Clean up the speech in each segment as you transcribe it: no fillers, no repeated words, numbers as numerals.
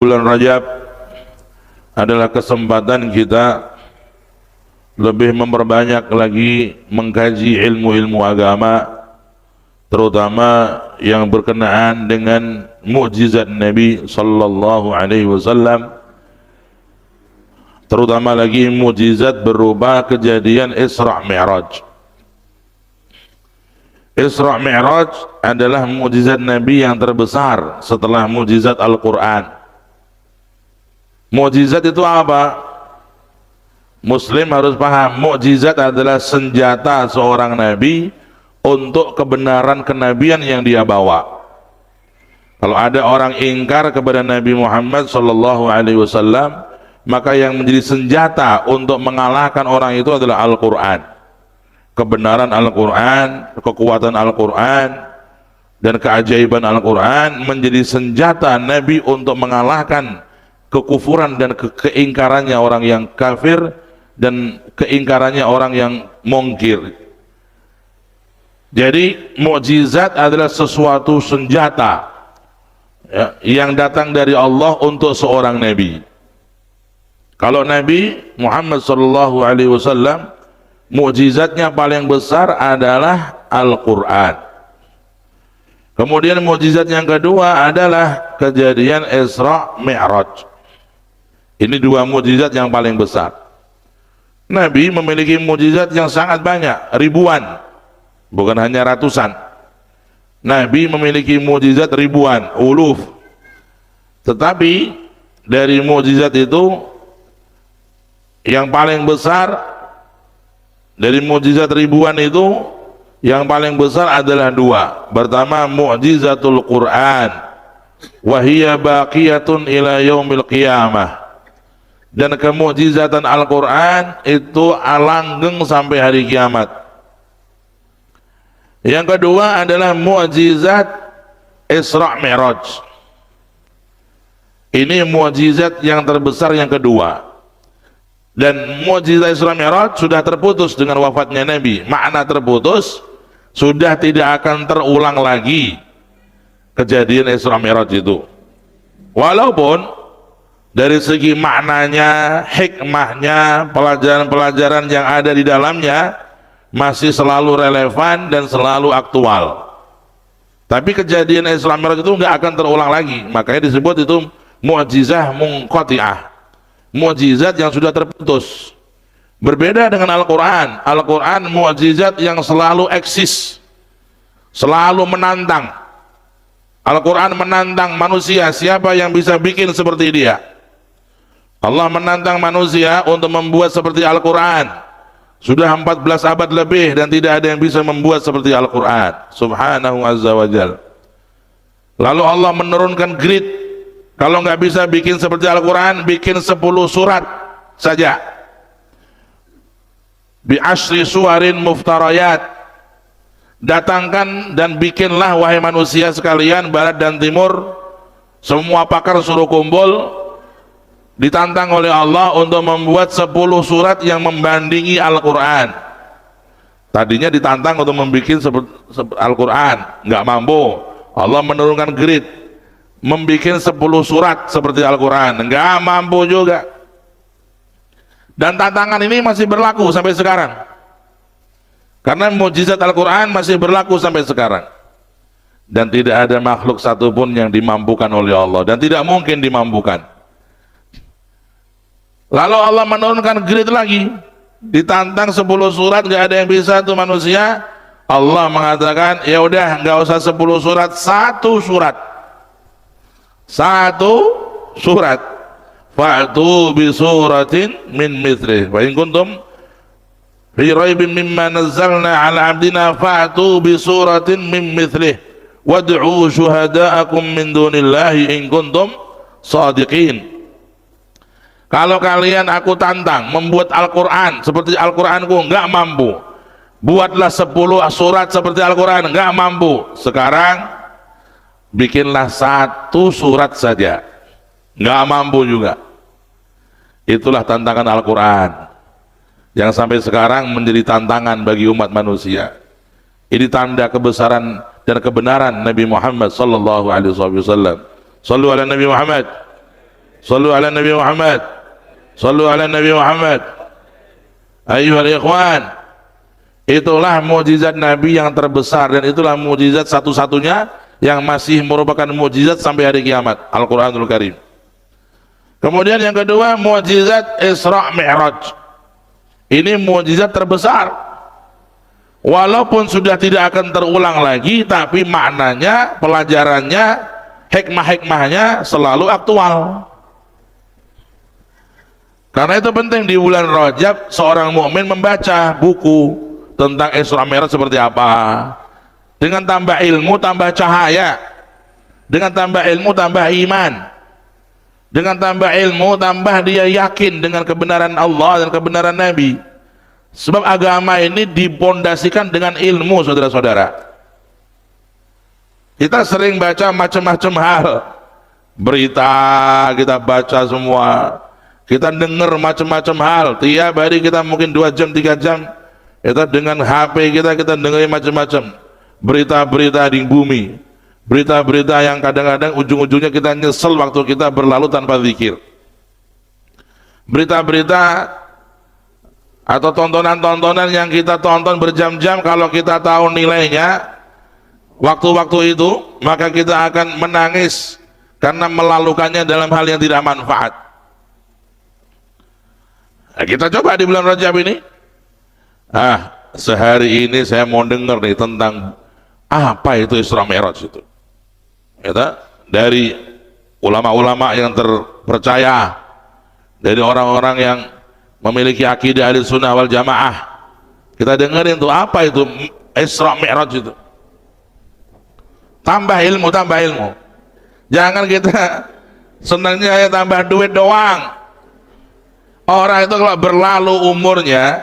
Bulan Rajab adalah kesempatan kita lebih memperbanyak lagi mengkaji ilmu-ilmu agama, terutama yang berkenaan dengan mukjizat Nabi sallallahu alaihi wasallam, terutama lagi mukjizat berupa kejadian Isra Mi'raj. Isra Mi'raj adalah mukjizat Nabi yang terbesar setelah mukjizat Al-Quran. Mukjizat itu apa? Muslim harus paham, mukjizat adalah senjata seorang nabi untuk kebenaran kenabian yang dia bawa. Kalau ada orang ingkar kepada Nabi Muhammad sallallahu alaihi wasallam, maka yang menjadi senjata untuk mengalahkan orang itu adalah Al-Quran. Kebenaran Al-Quran, kekuatan Al-Quran, dan keajaiban Al-Quran menjadi senjata Nabi untuk mengalahkan kekufuran dan keingkarannya orang yang kafir dan keingkarannya orang yang mungkir. Jadi mukjizat adalah sesuatu senjata ya, yang datang dari Allah untuk seorang nabi. Kalau Nabi Muhammad sallallahu alaihi wasallam, mukjizatnya paling besar adalah Al-Quran. Kemudian mukjizat yang kedua adalah kejadian Isra Mi'raj. Ini dua mukjizat yang paling besar. Nabi memiliki mukjizat yang sangat banyak, ribuan, bukan hanya ratusan. Nabi memiliki mukjizat ribuan, uluf. Tetapi dari mukjizat itu yang paling besar, dari mukjizat ribuan itu yang paling besar adalah dua. Pertama, mukjizatul Quran, wa hiya baqiyatun ila yaumil qiyamah. Dan kemukjizatan Al-Quran itu langgeng sampai hari kiamat. Yang kedua adalah mukjizat Isra Mi'raj. Ini mukjizat yang terbesar yang kedua. Dan mukjizat Isra Mi'raj sudah terputus dengan wafatnya Nabi. Makna terputus, sudah tidak akan terulang lagi kejadian Isra Mi'raj itu. Walaupun dari segi maknanya, hikmahnya, pelajaran-pelajaran yang ada di dalamnya masih selalu relevan dan selalu aktual. Tapi kejadian Isra Mi'raj itu nggak akan terulang lagi. Makanya disebut itu mukjizah munqati'ah, mukjizat yang sudah terputus. Berbeda dengan Al-Quran. Al-Quran mukjizat yang selalu eksis, selalu menantang. Al-Quran menantang manusia, siapa yang bisa bikin seperti dia. Allah menantang manusia untuk membuat seperti Al-Quran. Sudah 14 abad lebih dan tidak ada yang bisa membuat seperti Al-Quran. Subhanahu azza wa jal. Lalu Allah menurunkan grid, kalau nggak bisa bikin seperti Al-Quran, bikin 10 surat saja. Bi asri suwarin muftarayat. Datangkan dan bikinlah wahai manusia sekalian, barat dan timur, semua pakar suruh kumpul, ditantang oleh Allah untuk membuat 10 surat yang membandingi Al-Quran. Tadinya ditantang untuk membuat Al-Quran, nggak mampu. Allah menurunkan grid, membuat 10 surat seperti Al-Quran, nggak mampu juga. Dan tantangan ini masih berlaku sampai sekarang, karena mukjizat Al-Quran masih berlaku sampai sekarang. Dan tidak ada makhluk satupun yang dimampukan oleh Allah, dan tidak mungkin dimampukan. Lalu Allah menurunkan grid lagi, ditantang 10 surat, gak ada yang bisa tuh manusia. Allah mengatakan, ya udah nggak usah 10 surat, satu surat. Fa'tu bi suratin min mithlih wa in kuntum fi raibin mimma nazzalna ala abdina fa'tu bi suratin min mithlih wad'u syuhada'akum min dunillahi in kuntum shadiqin. Kalau kalian aku tantang membuat Al-Quran seperti Al-Quranku, nggak mampu. Buatlah 10 surat seperti Al-Quran, nggak mampu. Sekarang bikinlah 1 surat saja, nggak mampu juga. Itulah tantangan Al-Quran yang sampai sekarang menjadi tantangan bagi umat manusia. Ini tanda kebesaran dan kebenaran Nabi Muhammad sallallahu alaihi wasallam. Sallu ala Nabi Muhammad. Sallu ala Nabi Muhammad. Sallu ala Nabi Muhammad. Ayyuhal ikhwan, itulah mukjizat Nabi yang terbesar, dan itulah mukjizat satu-satunya yang masih merupakan mukjizat sampai hari kiamat, Al-Quranul Karim. Kemudian yang kedua, mukjizat Isra Mi'raj. Ini mukjizat terbesar, walaupun sudah tidak akan terulang lagi, tapi maknanya, pelajarannya, hikmah-hikmahnya selalu aktual. Karena itu penting di bulan Rajab seorang mukmin membaca buku tentang Isra Mi'raj seperti apa. Dengan tambah ilmu tambah cahaya, dengan tambah ilmu tambah iman, dengan tambah ilmu tambah dia yakin dengan kebenaran Allah dan kebenaran Nabi. Sebab agama ini dipondasikan dengan ilmu, saudara-saudara. Kita sering baca macam-macam hal, berita kita baca semua, kita dengar macam-macam hal, tiap hari kita mungkin 2 jam 3 jam kita dengan HP kita dengar macam-macam berita-berita di bumi, berita-berita yang kadang-kadang ujung-ujungnya kita nyesel waktu kita berlalu tanpa zikir. Berita-berita atau tontonan-tontonan yang kita tonton berjam-jam, kalau kita tahu nilainya waktu-waktu itu, maka kita akan menangis karena melalukannya dalam hal yang tidak manfaat. Nah, kita coba di bulan Rajab ini, sehari ini saya mau dengar nih tentang apa itu Isra Mi'raj itu. Kita dari ulama-ulama yang terpercaya, dari orang-orang yang memiliki akidah ahli sunnah wal jamaah, kita dengerin tuh apa itu Isra Mi'raj itu. Tambah ilmu, tambah ilmu. Jangan kita senangnya ya tambah duit doang. Orang itu kalau berlalu umurnya,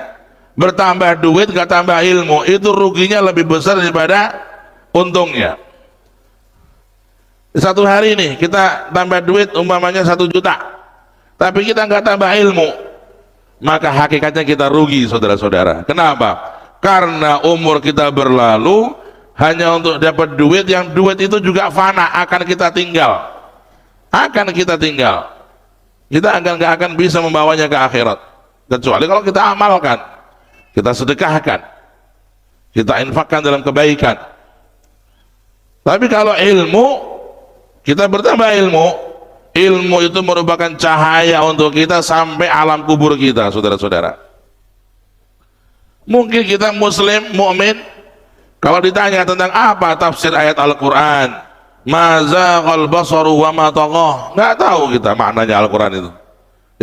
bertambah duit gak tambah ilmu, itu ruginya lebih besar daripada untungnya. Satu hari nih kita tambah duit umpamanya 1 juta, tapi kita nggak tambah ilmu, maka hakikatnya kita rugi, saudara-saudara. Kenapa? Karena umur kita berlalu hanya untuk dapat duit, yang duit itu juga fana, akan kita tinggal, kita nggak akan bisa membawanya ke akhirat, kecuali kalau kita amalkan, kita sedekahkan, kita infakkan dalam kebaikan. Tapi kalau ilmu, kita bertambah ilmu itu merupakan cahaya untuk kita sampai alam kubur kita, saudara-saudara. Mungkin kita muslim, mukmin, kalau ditanya tentang apa tafsir ayat Al-Quran, ma zaghal basaru wa ma tagha, nggak tahu kita maknanya Al-Quran itu.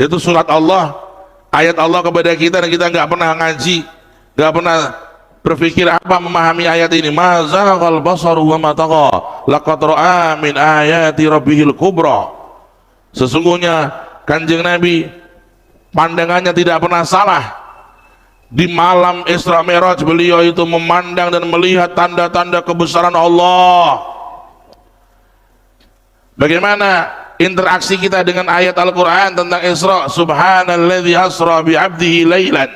Itu surat Allah, ayat Allah kepada kita, dan kita nggak pernah ngaji, nggak pernah berpikir apa memahami ayat ini. Ma zaghal basaru wa ma tagha, laqad ra'a min ayati rabbihil kubra. Sesungguhnya Kanjeng Nabi pandangannya tidak pernah salah. Di malam Isra Mi'raj beliau itu memandang dan melihat tanda-tanda kebesaran Allah. Bagaimana interaksi kita dengan ayat Al-Quran tentang Isra? Subhanalladzi asra bi'abdihi laylan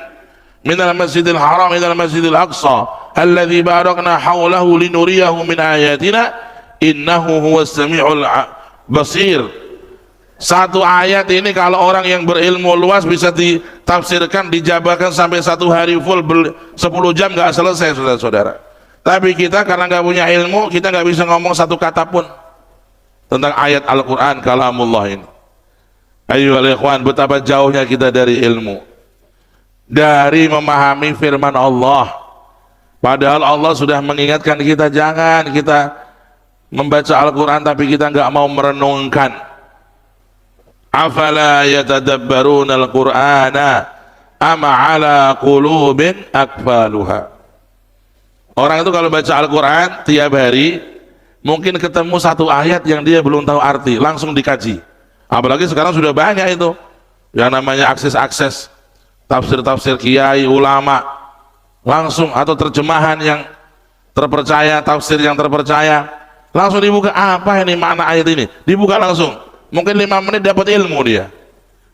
minal masjidil haram minal masjidil aqsa alladzi barakna hawlahu linuriyahu min ayatina innahu huwas sami'ul basir. Satu ayat ini kalau orang yang berilmu luas bisa ditafsirkan, dijabarkan sampai 1 hari full 10 jam nggak selesai, saudara-saudara. Tapi kita karena nggak punya ilmu, kita nggak bisa ngomong 1 kata pun tentang ayat Al-Quran kalamullah ini. Ayyuhal ikhwan, betapa jauhnya kita dari ilmu, dari memahami firman Allah. Padahal Allah sudah mengingatkan kita, jangan kita membaca Al-Quran tapi kita nggak mau merenungkan. Afala yatadabbaruna al-Qur'ana ama ala qulubin akfaluha. Orang itu kalau baca Al-Quran tiap hari mungkin ketemu 1 ayat yang dia belum tahu arti, langsung dikaji. Apalagi sekarang sudah banyak itu yang namanya akses tafsir-tafsir kiai, ulama, langsung, atau terjemahan yang terpercaya, tafsir yang terpercaya, langsung dibuka, apa ini makna ayat ini, dibuka langsung, mungkin 5 menit dapat ilmu dia.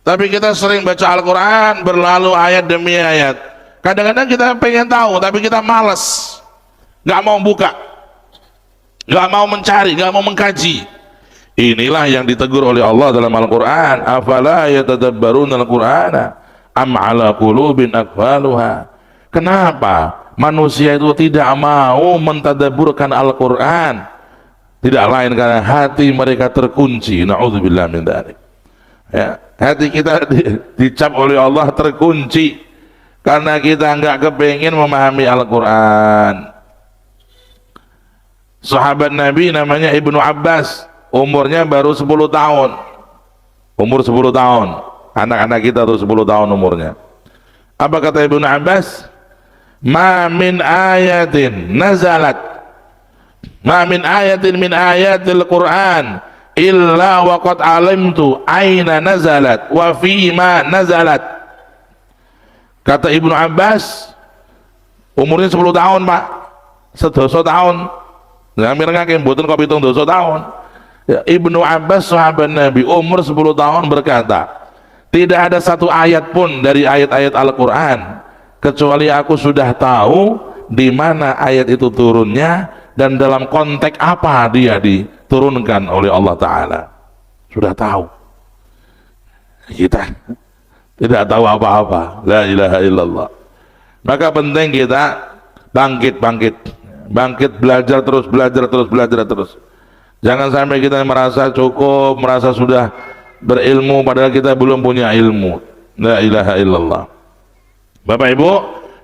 Tapi kita sering baca Al-Quran berlalu ayat demi ayat, kadang-kadang kita pengen tahu tapi kita malas, nggak mau buka, nggak mau mencari, nggak mau mengkaji. Inilah yang ditegur oleh Allah dalam Al-Quran. Afala yatadabbaruna al-Qur'ana am ala qulubin aqfaluha. Kenapa manusia itu tidak mau mentadabburkan Al-Quran? Tidak lain karena hati mereka terkunci. Na'udzubillah min dzalik. Ya, hati kita dicap oleh Allah terkunci karena kita enggak kepingin memahami Al-Quran. Sahabat Nabi namanya Ibnu Abbas, umurnya baru 10 tahun. Umur 10 tahun. Anak-anak kita tuh 10 tahun umurnya. Apa kata Ibnu Abbas? Ma min ayatin nazalat, ma min ayatin min ayatil Quran illa waqad alimtu aina nazalat wa fima nazalat. Kata Ibnu Abbas, umurnya 10 tahun Pak, sedoso tahun, ngamir ngake mboten kok 7 doso tahun. Ya, Ibnu Abbas sahabat Nabi umur 10 tahun berkata, tidak ada satu ayat pun dari ayat-ayat Al-Quran kecuali aku sudah tahu di mana ayat itu turunnya dan dalam konteks apa dia diturunkan oleh Allah Ta'ala. Sudah tahu. Kita tidak tahu apa-apa. La ilaha illallah. Maka penting kita bangkit, belajar terus. Jangan sampai kita merasa cukup, merasa sudah berilmu padahal kita belum punya ilmu. La ilaha illallah. Bapak Ibu,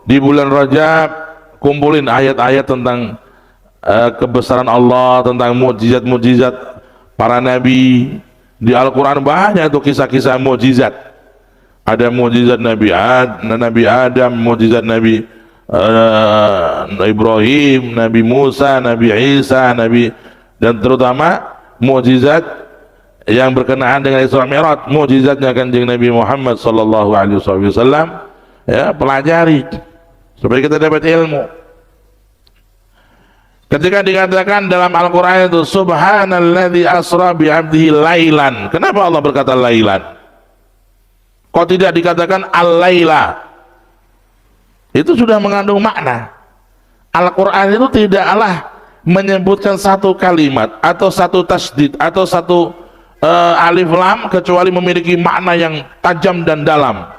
di bulan Rajab kumpulin ayat-ayat tentang kebesaran Allah, tentang mukjizat-mukjizat para nabi. Di Al-Quran banyak tuh kisah-kisah mukjizat. Ada mukjizat Nabi Adam, mukjizat Nabi Ibrahim, Nabi Musa, Nabi Isa, dan terutama mukjizat yang berkenaan dengan Isra Mi'raj, mukjizatnya Kanjeng Nabi Muhammad sallallahu alaihi wasallam. Ya, pelajari supaya kita dapat ilmu. Ketika dikatakan dalam Al-Quran itu subhanalladzi asra bi 'abdihi lailan, kenapa Allah berkata lailan? Kok tidak dikatakan al-laila? Itu sudah mengandung makna. Al-Quran itu tidaklah menyebutkan satu kalimat atau satu tasdid atau satu alif lam kecuali memiliki makna yang tajam dan dalam.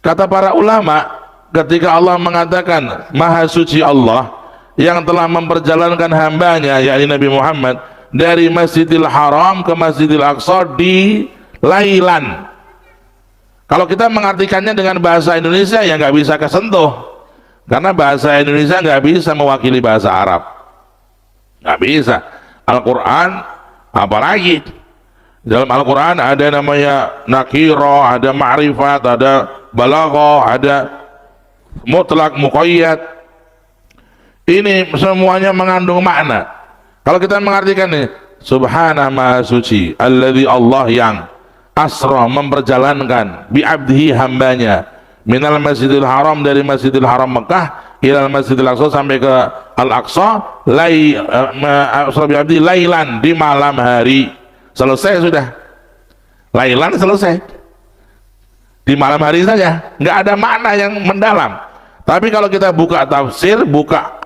Kata para ulama, ketika Allah mengatakan Maha Suci Allah yang telah memperjalankan hambanya yakni Nabi Muhammad dari Masjidil Haram ke Masjidil Aqsa di lailan. Kalau kita mengartikannya dengan bahasa Indonesia ya nggak bisa kesentuh, karena bahasa Indonesia nggak bisa mewakili bahasa Arab, nggak bisa. Al-Quran apalagi, dalam Al-Quran ada namanya nakiro, ada ma'rifat, ada balaghah, ada mutlak, muqayyad. Ini semuanya mengandung makna. Kalau kita mengartikan nih, subhana maha suci alladzi, Allah yang asra memperjalankan bi abdihi hambanya minal Masjidil Haram, dari Masjidil Haram Mekah ilal Masjidil Aqsa, sampai ke Al-Aqsa, asra bi abdihi lailan, di malam hari. Selesai sudah, lailan selesai, di malam hari saja, nggak ada makna yang mendalam. Tapi kalau kita buka tafsir, buka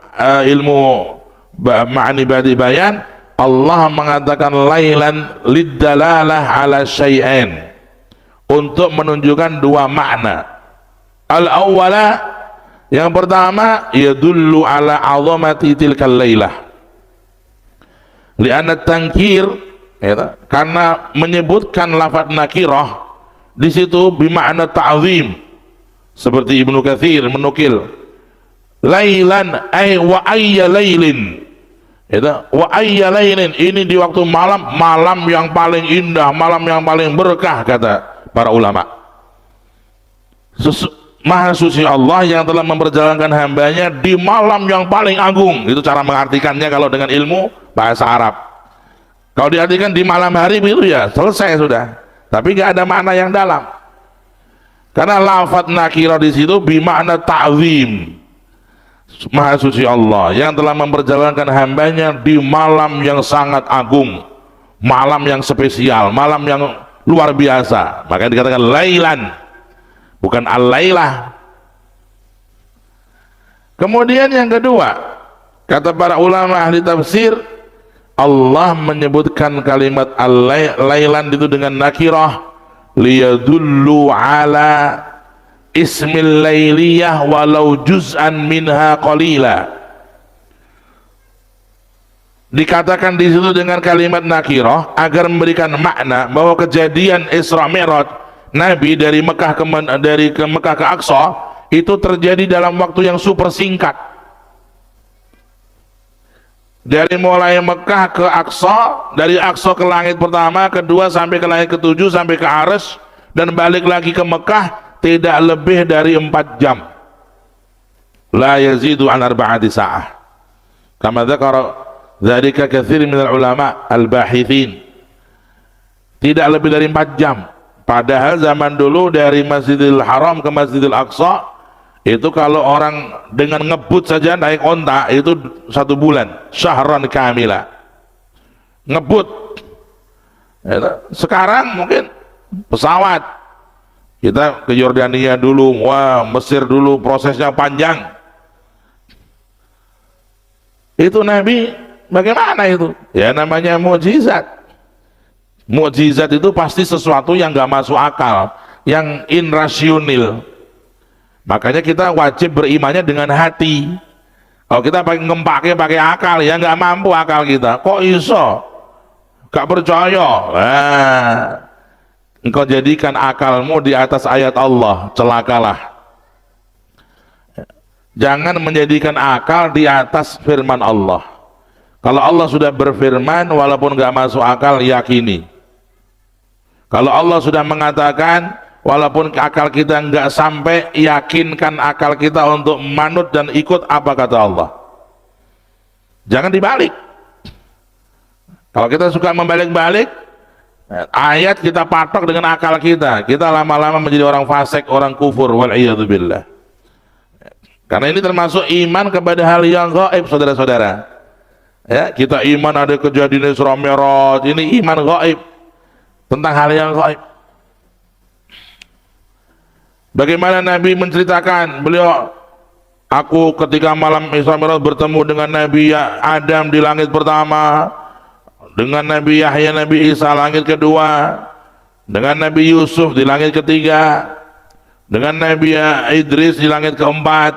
ilmu ma'ani badi bayan, Allah mengatakan lailan liddalalah ala syai'ain, untuk menunjukkan dua makna. Al-awwala, yang pertama, yadullu ala azamati tilkal lailah li'anna tankir, ya, karena menyebutkan lafaz nakirah di situ bimakna ta'zim, seperti Ibnu Katsir menukil lailan ay wa ayya lailin, wa ayya lailin, ini di waktu malam, malam yang paling indah, malam yang paling berkah, kata para ulama. Maha suci Allah yang telah memperjalankan hambanya di malam yang paling agung. Itu cara mengartikannya kalau dengan ilmu bahasa Arab. Kalau diartikan di malam hari begitu ya selesai sudah, tapi nggak ada makna yang dalam, karena lafaz nakirah di situ bimakna ta'zim. Maha suci Allah yang telah memperjalankan hambanya di malam yang sangat agung, malam yang spesial, malam yang luar biasa, makanya dikatakan lailan, bukan al-lailah. Kemudian yang kedua, kata para ulama ahli tafsir, Allah menyebutkan kalimat al-lailan itu dengan nakirah liyadullu ala ismil lailiyah walau juz'an minha qalila. Dikatakan di situ dengan kalimat nakirah agar memberikan makna bahwa kejadian Isra Mi'raj Nabi dari Mekah ke Aqsa itu terjadi dalam waktu yang super singkat. Dari mulai Mekah ke Aqsa, dari Aqsa ke langit pertama, kedua sampai ke langit ketujuh, sampai ke Arsy, dan balik lagi ke Mekah tidak lebih dari 4 jam. La yazidu an arba'ati sa'ah. Kama dzakara dzalika katsir minal ulama al-bahithin. Tidak lebih dari 4 jam. Padahal zaman dulu dari Masjidil Haram ke Masjidil Aqsa itu kalau orang dengan ngebut saja naik onta itu 1 bulan, syahran kamila. Ngebut. Sekarang mungkin pesawat. Kita ke Yordania dulu, wah, Mesir dulu, prosesnya panjang. Itu Nabi bagaimana itu? Ya namanya mukjizat. Mukjizat itu pasti sesuatu yang gak masuk akal, yang irrasional. Makanya kita wajib berimannya dengan hati. Kalau kita pakai akal, ya nggak mampu akal kita. Kok iso? Gak percaya. Engkau jadikan akalmu di atas ayat Allah, celakalah. Jangan menjadikan akal di atas firman Allah. Kalau Allah sudah berfirman, walaupun nggak masuk akal, yakini. Kalau Allah sudah mengatakan, walaupun akal kita nggak sampai, yakinkan akal kita untuk manut dan ikut apa kata Allah. Jangan dibalik. Kalau kita suka membalik-balik ayat, kita patok dengan akal kita lama-lama menjadi orang fasik, orang kufur, wal'iyadzubillah. Karena ini termasuk iman kepada hal yang gaib, saudara-saudara. Ya, kita iman ada kejadian Isra Mi'raj, ini iman gaib tentang hal yang gaib. Bagaimana Nabi menceritakan, beliau, aku ketika malam Isra Mi'raj bertemu dengan Nabi Adam di langit pertama, dengan Nabi Yahya, Nabi Isa langit kedua, dengan Nabi Yusuf di langit ketiga, dengan Nabi Idris di langit keempat,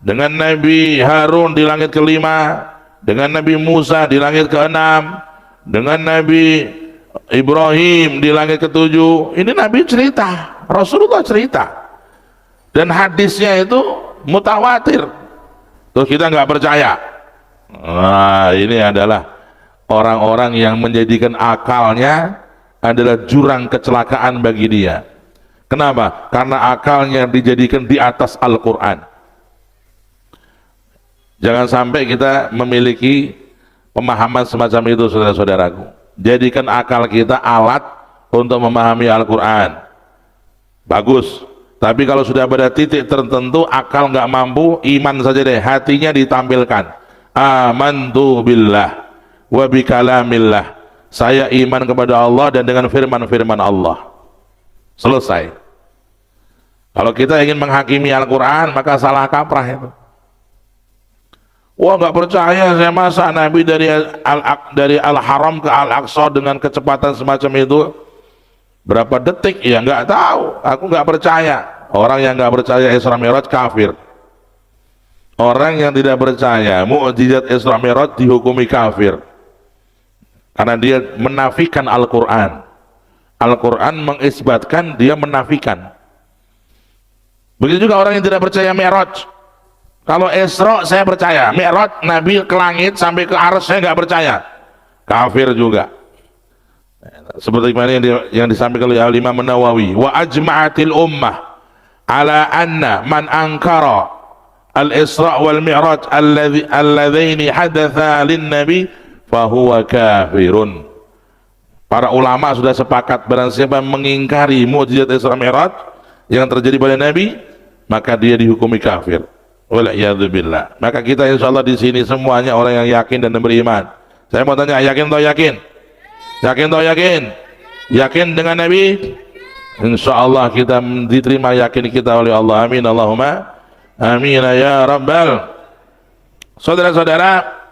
dengan Nabi Harun di langit kelima, dengan Nabi Musa di langit keenam, dengan Nabi Ibrahim di langit ketujuh. Ini Nabi cerita, Rasulullah cerita. Dan hadisnya itu mutawatir. Terus kita nggak percaya. Nah, ini adalah orang-orang yang menjadikan akalnya adalah jurang kecelakaan bagi dia. Kenapa? Karena akalnya dijadikan di atas Al-Quran. Jangan sampai kita memiliki pemahaman semacam itu, saudara-saudaraku. Jadikan akal kita alat untuk memahami Al-Quran. Bagus. Tapi kalau sudah pada titik tertentu akal nggak mampu, iman saja deh, hatinya ditampilkan. Amantu billah wa bikalamillah. Saya iman kepada Allah dan dengan firman-firman Allah. Selesai. Kalau kita ingin menghakimi Al-Quran, maka salah kaprah itu. Wah, nggak percaya saya, masa Nabi dari Al-Haram ke Al-Aqsa dengan kecepatan semacam itu berapa detik? Ya nggak tahu, aku nggak percaya. Orang yang nggak percaya Isra Mi'raj kafir. Orang yang tidak percaya mukjizat Isra Mi'raj dihukumi kafir karena dia menafikan Al-Quran. Al-Quran mengisbatkan, dia menafikan. Begitu juga orang yang tidak percaya Mi'raj. Kalau Isra saya percaya, Mi'raj Nabi ke langit sampai ke Arsy saya nggak percaya, kafir juga. Seperti mana yang disampaikan oleh Al-Imam Nawawi, wa ajma'atil ummah ala anna man ankara al-Isra wal Mi'raj alladzaini hadatsa lin-nabi fahuwa kafirun. Para ulama sudah sepakat, barang siapa mengingkari mukjizat Isra Mi'raj yang terjadi pada Nabi, maka dia dihukumi kafir. Wal'iyadzubillah. Maka kita insyaallah di sini semuanya orang yang yakin dan beriman. Saya mau tanya, yakin atau yakin? Yakin atau yakin? Yakin dengan Nabi? Insyaallah kita diterima yakin kita oleh Allah. Amin Allahumma amin ya rabbal. Saudara-saudara,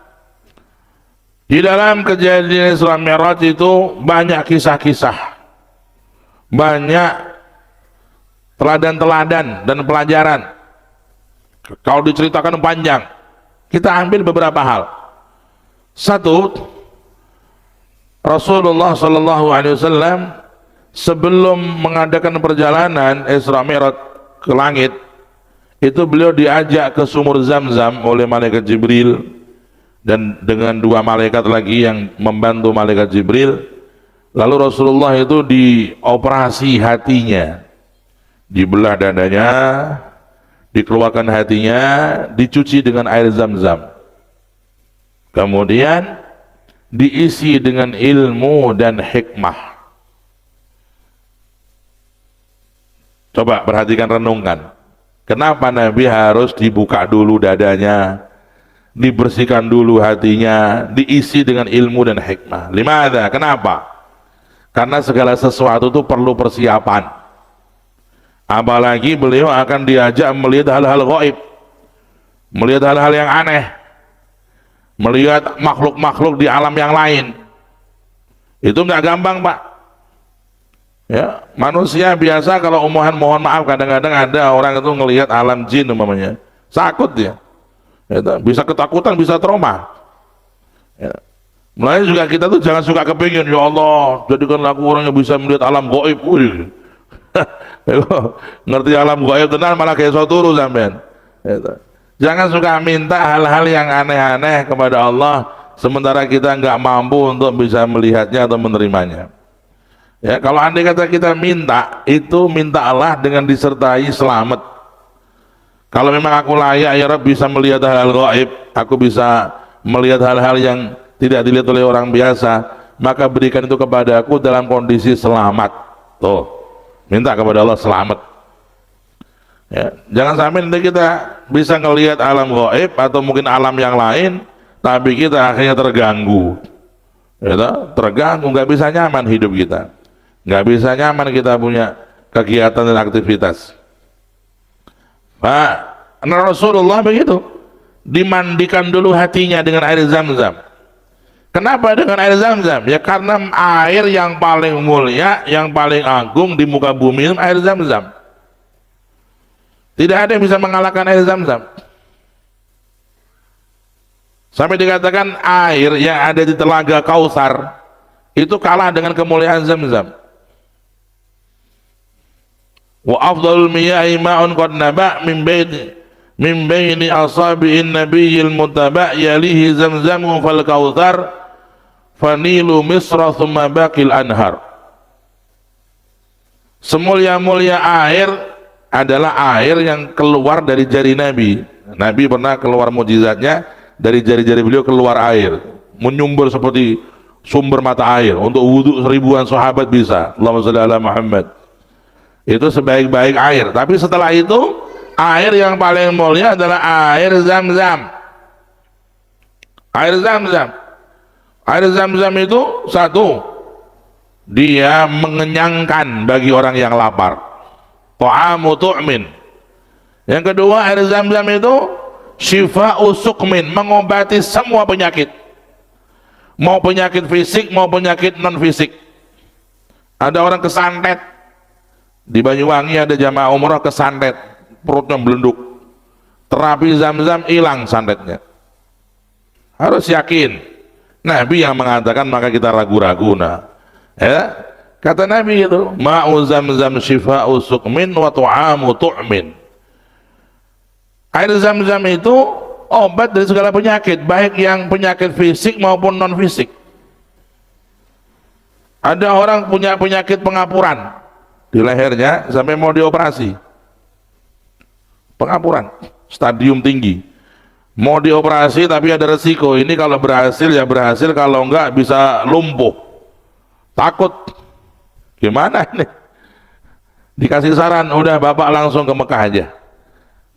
Di dalam kejadian Isra Mi'raj itu banyak kisah-kisah, banyak teladan-teladan dan pelajaran. Kalau diceritakan panjang, kita ambil beberapa hal. Satu, Rasulullah Shallallahu Alaihi Wasallam sebelum mengadakan perjalanan Isra Mi'raj ke langit, itu beliau diajak ke sumur Zam-Zam oleh malaikat Jibril dan dengan dua malaikat lagi yang membantu malaikat Jibril. Lalu Rasulullah itu dioperasi hatinya, dibelah dadanya, dikeluarkan hatinya, dicuci dengan air Zam-Zam, kemudian diisi dengan ilmu dan hikmah. Coba perhatikan, renungkan, kenapa Nabi harus dibuka dulu dadanya, dibersihkan dulu hatinya, diisi dengan ilmu dan hikmah? Limada? Kenapa? Karena segala sesuatu itu perlu persiapan. Apalagi beliau akan diajak melihat hal-hal gaib, melihat hal-hal yang aneh, melihat makhluk-makhluk di alam yang lain. Itu nggak gampang, Pak. Ya, manusia biasa kalau mohon maaf, kadang-kadang ada orang itu ngelihat alam jin umpamanya, takut dia. Ya, bisa ketakutan, bisa trauma. Ya. Mulai juga kita tuh jangan suka kepingin, ya Allah, jadikanlah aku orang yang bisa melihat alam gaib. Ngerti alam gaib tenan malah kayak turu sampean. Ya. Jangan suka minta hal-hal yang aneh-aneh kepada Allah sementara kita nggak mampu untuk bisa melihatnya atau menerimanya. Ya, kalau andai kata kita minta, itu minta Allah dengan disertai selamat. Kalau memang aku layak ya Rabb bisa melihat hal-hal gaib, aku bisa melihat hal-hal yang tidak dilihat oleh orang biasa, maka berikan itu kepada aku dalam kondisi selamat. Tuh, minta kepada Allah selamat. Ya, jangan sampai nanti kita bisa ngelihat alam gaib atau mungkin alam yang lain, tapi kita akhirnya terganggu. Ya, terganggu, nggak bisa nyaman hidup kita. Nggak bisa nyaman kita punya kegiatan dan aktivitas. Pak, Rasulullah begitu, dimandikan dulu hatinya dengan air Zam-Zam. Kenapa dengan air Zam-Zam? Ya karena air yang paling mulia, yang paling agung di muka bumi itu air Zam-Zam. Tidak ada yang bisa mengalahkan air Zam-Zam. Sampai dikatakan air yang ada di telaga Kautsar itu kalah dengan kemuliaan Zam-Zam. Wa afdalul miyahi ma'un qad naba' min baini asabi'in nabiyil muttaba' yalihi Zamzamu fal kautsar fanilu misra thumma baqil anhar. Semulia-mulia air adalah air yang keluar dari jari Nabi. Nabi pernah keluar mukjizatnya, dari jari-jari beliau keluar air, menyumber seperti sumber mata air. Untuk wudhu ribuan sahabat bisa. Allahumma shalli ala Muhammad. Itu sebaik-baik air. Tapi setelah itu air yang paling mulia adalah air Zam-Zam. Air Zam-Zam. Air Zam-Zam itu satu, dia mengenyangkan bagi orang yang lapar. Ta'amu tu'min. Yang kedua, air Zam-Zam itu syifa'u suqmin, mengobati semua penyakit. Mau penyakit fisik, mau penyakit non fisik. Ada orang kesantet di Banyuwangi, ada jamaah umrah kesantet, perutnya belenduk, terapi Zam-Zam hilang santetnya. Harus yakin Nabi yang mengatakan, maka kita ragu-ragu. Nah, ya, kata Nabi itu, ma'u Zam-Zam syifa'u suqmin wa tu'amu tu'min. Air Zam-Zam itu obat dari segala penyakit, baik yang penyakit fisik maupun non fisik. Ada orang punya penyakit pengapuran di lehernya sampai mau dioperasi, pengapuran stadium tinggi, mau dioperasi tapi ada resiko. Ini kalau berhasil ya berhasil, kalau enggak bisa lumpuh. Takut gimana nih? Dikasih saran, udah bapak langsung ke Mekah aja,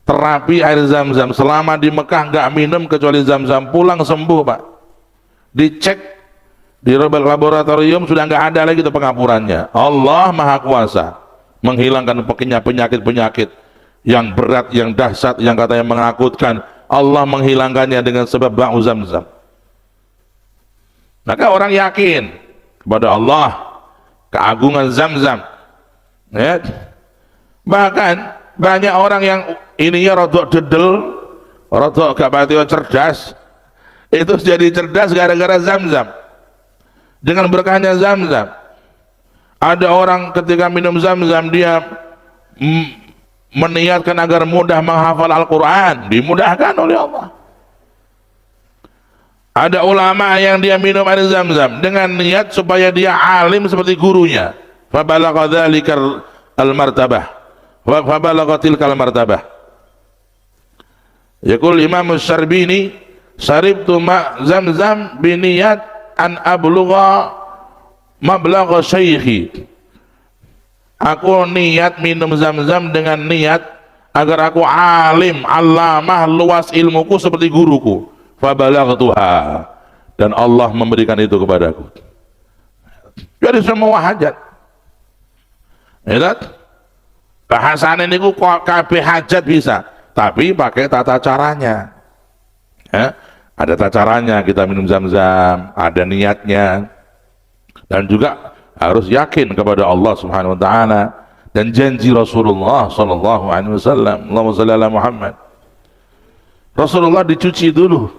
terapi air Zam-Zam. Selama di Mekah enggak minum kecuali Zam-Zam, pulang sembuh Pak. Dicek di laboratorium sudah nggak ada lagi itu pengapurannya. Allah Maha Kuasa menghilangkan penyakit-penyakit yang berat, yang dahsyat, yang katanya menakutkan. Allah menghilangkannya dengan sebab bau Zam-Zam. Maka orang yakin kepada Allah, keagungan Zam-Zam, ya. Bahkan banyak orang yang ininya rodok dedel, rodok gak pati cerdas, itu jadi cerdas gara-gara Zam-Zam, dengan berkahnya Zam-Zam. Ada orang ketika minum Zam-Zam dia meniatkan agar mudah menghafal Al-Quran, dimudahkan oleh Allah. Ada ulama yang dia minum air Zam-Zam dengan niat supaya dia alim seperti gurunya. Fabalagha dzalikal al-martabah wa fabalagha tilkal martabah. Yaqul Imam Syarbini, "Saribtu ma Zam-Zam biniyat an ablugha mablagha syaikhi." Aku niat minum Zam-Zam dengan niat agar aku alim, allamah, luas ilmuku seperti guruku. Fabalaghtuha, dan Allah memberikan itu kepadaku. Jadi semua hajat. Lihat, bahasan ini ku kabeh hajat bisa, tapi pakai tata caranya. Ya, ada tata caranya kita minum Zam-Zam, ada niatnya, dan juga harus yakin kepada Allah Subhanahu Wa Taala dan janji Rasulullah Sallallahu Alaihi Wasallam. Allahumma shalli ala Muhammad. Rasulullah dicuci dulu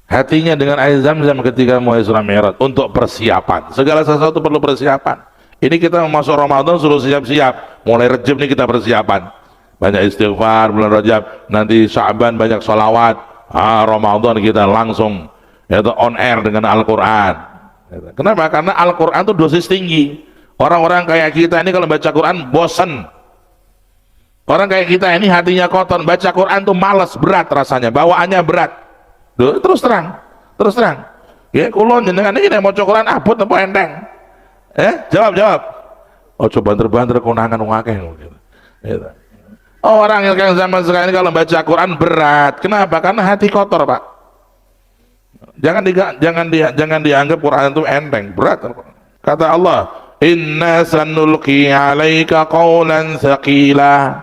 hatinya dengan air Zam-Zam ketika mau Isra Mi'raj untuk persiapan. Segala sesuatu perlu persiapan. Ini kita masuk Ramadan suruh siap-siap. Mulai Rajab ini kita persiapan. Banyak istighfar bulan Rajab, nanti Sya'ban banyak sholawat. Ramadan kita langsung yaitu on air dengan Al-Quran. Kenapa? Karena Al-Quran itu dosis tinggi. Orang-orang kayak kita ini kalau baca Quran bosan. Orang kayak kita ini hatinya kotor, baca Quran tuh malas, berat rasanya, bawaannya berat. Duh, terus terang. Ya, kulon jenengan ini mau Quran abot apa enteng? Jawab. Oh, coba banter konangan wong akeh gitu. Orang yang zaman sekarang ini kalau baca Quran berat. Kenapa? Karena hati kotor, Pak. Jangan dianggap Quran itu enteng, berat. Kata Allah, "Inna sanulqi 'alaika qawlan tsaqila."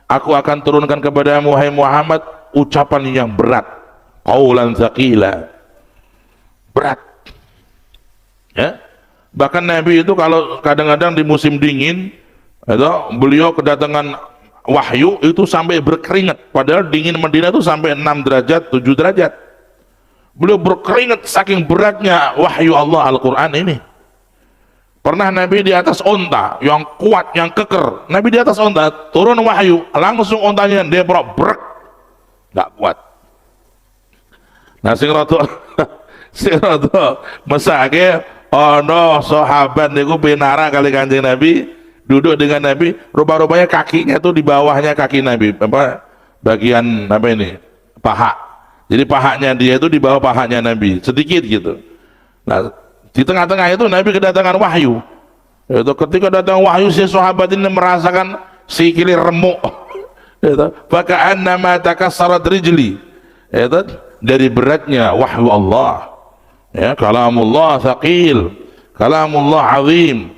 Aku akan turunkan kepadamu wahai Muhammad ucapan yang berat. Qaulan tsaqila, berat. Ya, bahkan Nabi itu kalau kadang-kadang di musim dingin itu beliau kedatangan wahyu itu sampai berkeringat, padahal dingin Madinah itu sampai 6 derajat 7 derajat. Beliau berkeringat saking beratnya wahyu Allah Al-Quran ini. Pernah Nabi di atas onta yang kuat, yang keker. Nabi di atas onta, turun wahyu, langsung ontanya dia brek, nggak kuat. Nah, sing rada mesake ana sahabat niku pinara kali Kanjeng Nabi, duduk dengan Nabi, rupa-rupanya kakinya tuh di bawahnya kaki Nabi, bagian apa ini? Paha. Jadi pahanya dia itu di bawah pahanya Nabi, sedikit gitu. Nah, di tengah-tengah itu Nabi kedatangan wahyu. Itu ketika datang wahyu, si sahabat ini merasakan sikile remuk. Itu faka'annama takassarat rijli. Itu dari beratnya wahyu Allah, ya, kalamullah thaqil, kalamullah azim,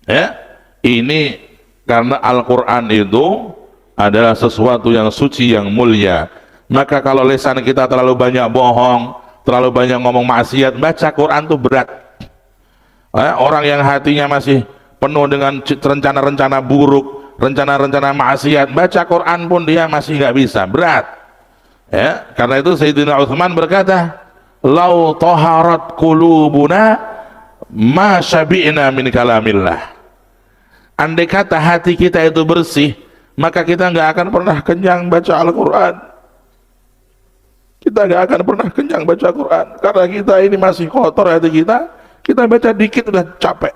ya. Ini karena Al-Quran itu adalah sesuatu yang suci, yang mulia. Maka kalau lisan kita terlalu banyak bohong, terlalu banyak ngomong maksiat, baca Quran itu berat. Orang yang hatinya masih penuh dengan rencana-rencana buruk, rencana-rencana maksiat, baca Quran pun dia masih nggak bisa, berat. Ya, karena itu Sayyidina Utsman berkata, "Lau taharat qulubuna ma syabi'na min kalamillah." Andai kata hati kita itu bersih, maka kita nggak akan pernah kenyang baca Al-Quran. Kita nggak akan pernah kenyang baca Quran karena kita ini masih kotor hati kita. Kita baca dikit udah capek,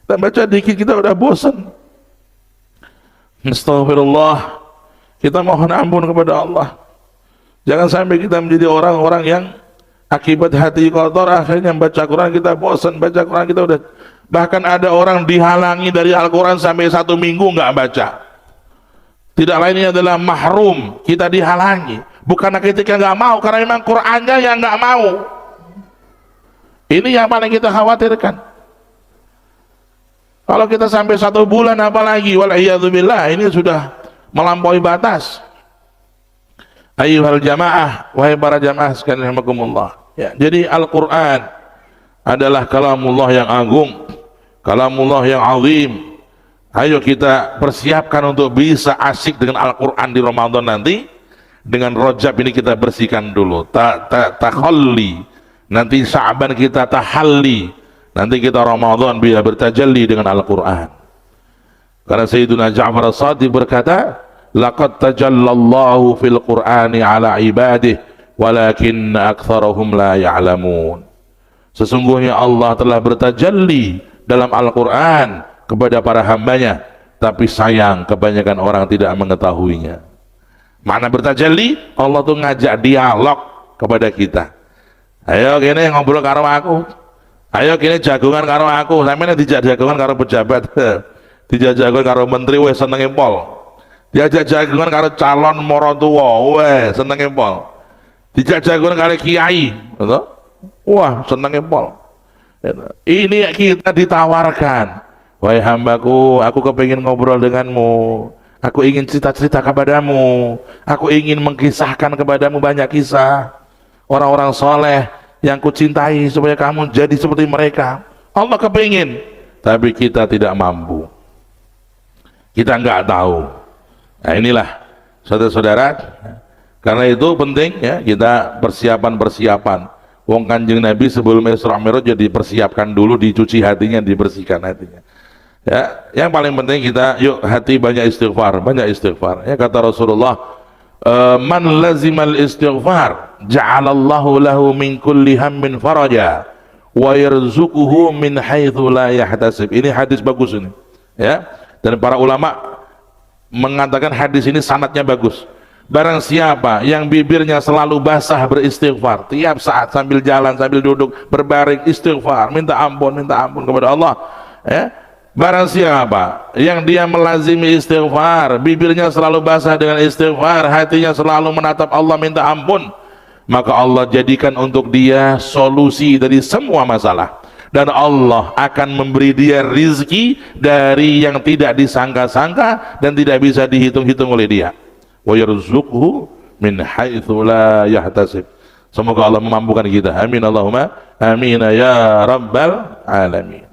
kita baca dikit kita udah bosan. Astagfirullah, kita mohon ampun kepada Allah. Jangan sampai kita menjadi orang-orang yang akibat hati kotor akhirnya baca Quran kita bosan, baca Quran kita udah, bahkan ada orang dihalangi dari Al-Quran sampai 1 minggu nggak baca. Tidak lainnya adalah mahrum, kita dihalangi. Bukan ketika nggak mau, karena memang Qurannya yang nggak mau. Ini yang paling kita khawatirkan. Kalau kita sampai 1 bulan apalagi, wal'iyadzubillah, ini sudah melampaui batas. Ayyuhal jamaah, wahai para jamaah sekalian rahimakumullah. Ya, jadi Al-Quran adalah kalamullah yang agung, kalamullah yang azim. Ayo kita persiapkan untuk bisa asyik dengan Al-Quran di Ramadan nanti. Dengan Rajab ini kita bersihkan dulu, takhalli. Nanti Sya'ban kita tahalli. Nanti kita Ramadan biar bertajalli dengan Al-Quran. Karena Sayyiduna Ja'far As-Shadiq berkata, laqad tajallallahu fil Qur'ani ala ibadih walakin aktsarahum la ya'lamun. Sesungguhnya Allah telah bertajalli dalam Al-Quran kepada para hambanya, tapi sayang kebanyakan orang tidak mengetahuinya. Mana bertajalli? Allah tuh ngajak dialog kepada kita. Ayo kini ngobrol karo aku, ayo kini jagungan karo aku. Sampeyan dijak jagungan karo pejabat, dijak jagungan karo menteri, wes senenge pol. Diajak jagungan karo calon morotua, wes senenge pol. Dijak jagungan karo kiai, wah senenge pol. Ini kita ditawarkan, wahai hambaku, aku kepingin ngobrol denganmu, aku ingin cerita-cerita kepadamu, aku ingin mengkisahkan kepadamu banyak kisah orang-orang soleh yang kucintai supaya kamu jadi seperti mereka. Allah kepingin, tapi kita tidak mampu, kita nggak tahu. Nah inilah saudara-saudara, karena itu penting ya kita persiapan. Wong Kanjeng Nabi sebelum Isra Mi'raj jadi persiapkan dulu, dicuci hatinya, dibersihkan hatinya. Ya, yang paling penting kita yuk hati banyak istighfar. Ya kata Rasulullah, man lazimal istighfar ja'alallahu lahu min kulli hammin faraja wa yarzuquhu min haitsu la yahtasib. Ini hadis bagus ini. Ya. Dan para ulama mengatakan hadis ini sanadnya bagus. Barang siapa yang bibirnya selalu basah beristighfar, tiap saat sambil jalan, sambil duduk, berbaring istighfar, minta ampun kepada Allah, ya. Barang siapa yang dia melazimi istighfar, bibirnya selalu basah dengan istighfar, hatinya selalu menatap Allah minta ampun, maka Allah jadikan untuk dia solusi dari semua masalah, dan Allah akan memberi dia rizki dari yang tidak disangka-sangka dan tidak bisa dihitung-hitung oleh dia. Wa yarzuqhu min haitsu la yahtasib. Semoga Allah memampukan kita. Amin Allahumma amin ya rabbal alamin.